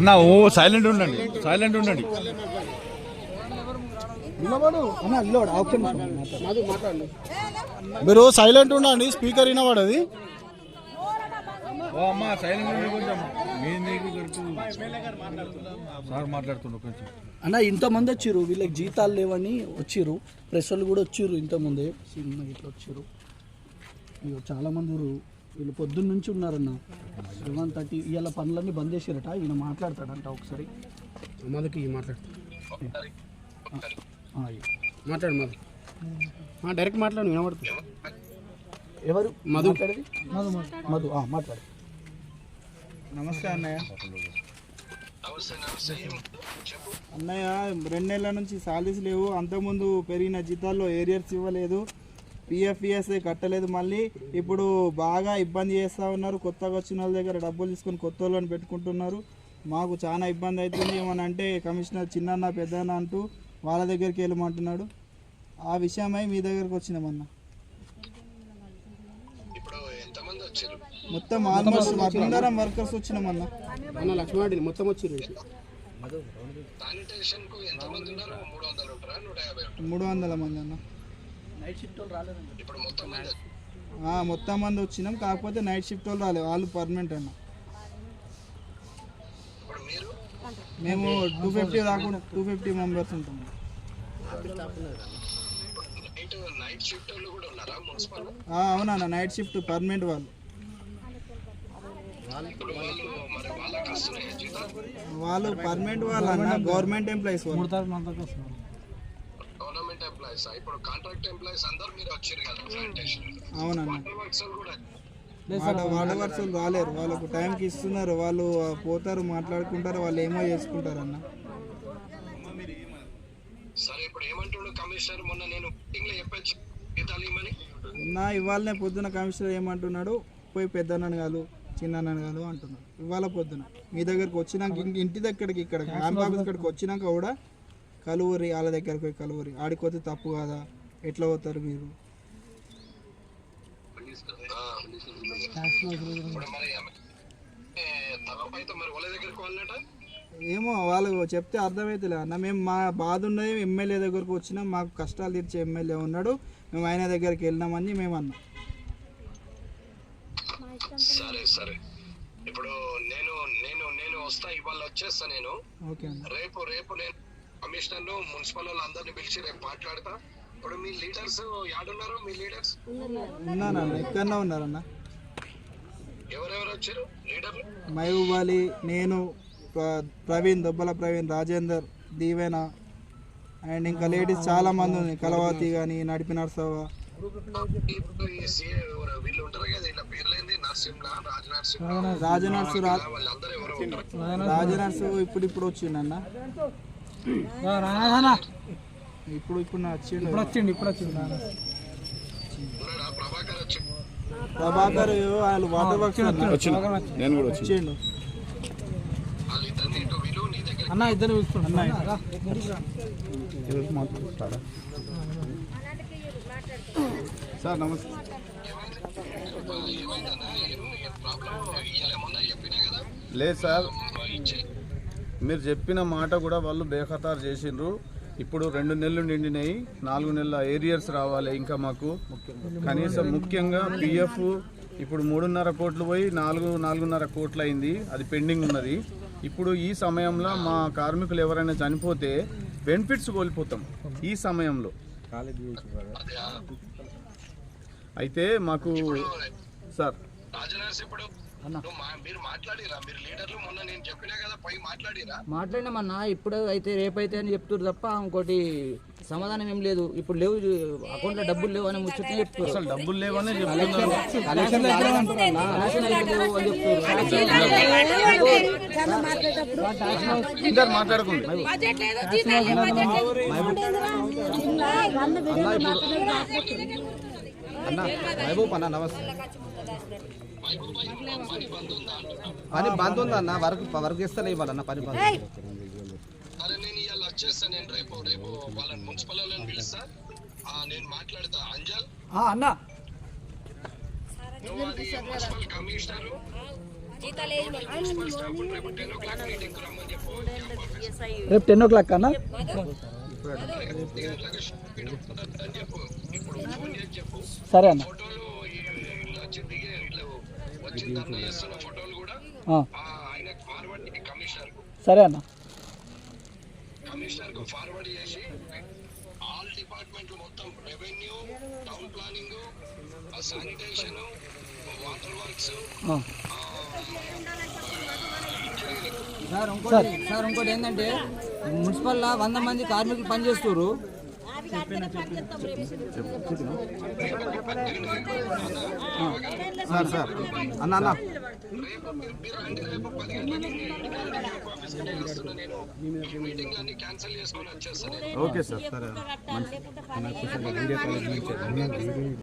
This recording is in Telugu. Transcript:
అన్న ఓ సైలెంట్ ఉండండి, సైలెంట్ ఉండండి. మీరు సైలెంట్ ఉండండి, స్పీకర్ వినబడది. ఓ అమ్మ సైలెంట్ ఉండి కొంచెం మీ నీకు సార్ మాట్లాడుతుండ కొంచెం. అన్న ఇంతమంది వచ్చిర్రు, వీళ్ళకి జీతాలు లేవని వచ్చిర్రు, ప్రెస్ వాళ్ళు కూడా వచ్చిర్రు, ఇంతమంది సినిమా ఇట్లా వచ్చిర్రు. చాలా మంది వీళ్ళు పొద్దున్న నుంచి ఉన్నారన్న. 7:30 ఇవాళ పనులన్నీ బంద్ చేసారట. ఈయన మాట్లాడతాడంట ఒకసారి. మధుకి మాట్లాడు మధు డైరెక్ట్ మాట్లాడు, వినబడుతుంది. ఎవరు మధు మాట్లాడేది? మధు మాట్లాడు. నమస్తే అన్నయ్య. అన్నయ్య 2 నెలల నుంచి సాలరీస్ లేవు. అంతకుముందు పెరిగిన జీతాల్లో ఏరియర్స్ ఇవ్వలేదు, పిఎఫ్ఈఎస్ఐ కట్టలేదు. మళ్ళీ ఇప్పుడు బాగా ఇబ్బంది చేస్తూ ఉన్నారు. కొత్తగా వచ్చిన వాళ్ళ దగ్గర డబ్బులు తీసుకొని కొత్త వాళ్ళని పెట్టుకుంటున్నారు. మాకు చాలా ఇబ్బంది అవుతుంది. ఏమని అంటే కమిషనర్ చిన్న పెద్దన్న అంటూ వాళ్ళ దగ్గరికి వెళ్ళమంటున్నాడు. ఆ విషయమై మీ దగ్గరకు వచ్చినామన్నా. మొత్తం ఆల్మోస్ట్ అందరం వర్కర్స్ వచ్చినామన్నా. లక్ష్మణ్ మొత్తం వచ్చిర్రు. 300 మంది అన్న. మొత్తం మంది వచ్చినాం, కాకపోతే నైట్ షిఫ్ట్ వాళ్ళు రాలేదు, వాళ్ళు పర్మనెంట్ అన్న. మేము 250 దాకా 250 మెంబర్స్ ఉంటాం. అవునన్న, నైట్ షిఫ్ట్ పర్మనెంట్ వాళ్ళు. వాళ్ళు పర్మనెంట్ వాళ్ళు అన్న, గవర్నమెంట్ ఎంప్లాయీస్ వాళ్ళు. అవునన్న, వాటర్ వర్క్స్ రాలేరు. వాళ్ళకు టైంకి ఇస్తున్నారు, వాళ్ళు పోతారు, మాట్లాడుకుంటారు, వాళ్ళు ఏమో చేసుకుంటారు అన్న. ఇవాళనే పొద్దున కమిషనర్ ఏమంటున్నాడు, పోయి పెద్దన్నను కాదు చిన్నన్నను కాదు అంటున్నాడు. ఇవాళ పొద్దున మీ దగ్గరకు వచ్చినాక ఇంటి దగ్గరికి ఇక్కడ క్యాంప్ ఆఫీస్ ఇక్కడికి వచ్చినాక కూడా కలువరి వాళ్ళ దగ్గరికి పోయి కలువరి ఆడిపోతే తప్పు కదా, ఎట్లా పోతారు మీరు? ఏమో వాళ్ళు చెప్తే అర్థమైతలే అన్న. మేము మా బాధ ఉన్నది ఎమ్మెల్యే దగ్గరకు వచ్చినాం, మాకు కష్టాలు తీర్చే ఎమ్మెల్యే ఉన్నాడు, మేము ఆయన దగ్గరికి వెళ్ళినామని మేము అన్నాం. సరే సరే, ఇప్పుడు నేను నేను నేను వస్తా, ఇవాళ వచ్చేస్తా నేను. రేపు నేను కమిషనర్ మున్సిపల్ వాళ్ళు అందరిని పిలిచి రేపు మాట్లాడతా. ఇప్పుడు మీ లీడర్స్ యాడున్నారు? మీ లీడర్స్ ఉన్నారన్న, ఎక్కడన్నా ఉన్నారన్న. ఎవరెవరు వచ్చారు లీడర్లు? మహబూబ్ అలీ, నేను, ప్రవీణ్, దొబ్బల ప్రవీణ్, రాజేందర్, దీవెన అండ్ ఇంకా లేడీస్ చాలా మంది ఉంది. కలవాతి కానీ నడిపి నర్సవ్వ, రాజనర్సు ఇప్పుడు వచ్చిండన్న. ఇప్పుడు వచ్చిండు ప్రభాకర్. వాళ్ళు వాటర్ వర్క్స్ వచ్చిండు అన్న. ఇద్దరు సార్ నమస్తే. లేదు సార్, మీరు చెప్పిన మాట కూడా వాళ్ళు బేఖతారు చేసిండ్రు. ఇప్పుడు 2 నెలలు నిండినాయి, 4 నెలల ఏరియర్స్ రావాలి ఇంకా మాకు. కనీసం ముఖ్యంగా పిఎఫ్ ఇప్పుడు 3.5 కోట్లు పోయి 4.5 కోట్లు అయింది, అది పెండింగ్ ఉన్నది. ఇప్పుడు ఈ సమయంలో మా కార్మికులు ఎవరైనా చనిపోతే బెనిఫిట్స్ కోల్పోతాం ఈ సమయంలో. అయితే మాకు సార్ మాట్లాడినామన్నా. ఇప్పుడు అయితే రేపైతే అని చెప్తున్నారు తప్ప ఇంకోటి సమాధానం ఏం లేదు. ఇప్పుడు లేవు, అకౌంట్లో డబ్బులు లేవు అని ముచ్చట్నే చెప్తారు. అసలు డబ్బులు లేవని మాట్లాడుకుంది. అన్న మహబూబ్ అన్న నమస్తే. పని బంద్ ఉందన్న, వర్క్ ఇస్తలే ఇవ్వాలన్న, పని బంద్. అన్న రేపు 10 o'clock అన్న. సరే అన్న. ఫోటోలు ఇట్లా వచ్చి దిగే ఇట్లా వచ్చి ధర్నా చేస్తున్న ఫోటోలు కూడా ఆయనకు ఫార్వర్డ్ కమిషనర్ సరే అన్న. కు ఫార్వర్డ్ చేసి ఆల్ డిపార్ట్మెంట్లు మొత్తం revenue, town planning, sanitation, water works, sir ఇంకోటి ఏంటంటే మున్సిపల్ 100 మంది కార్మికులు పనిచేస్తారు. సార్ అన్న అన్న మీటింగ్ అన్ని క్యాన్సిల్ చేసుకొని వచ్చేస్తాను. Okay sir. సరే.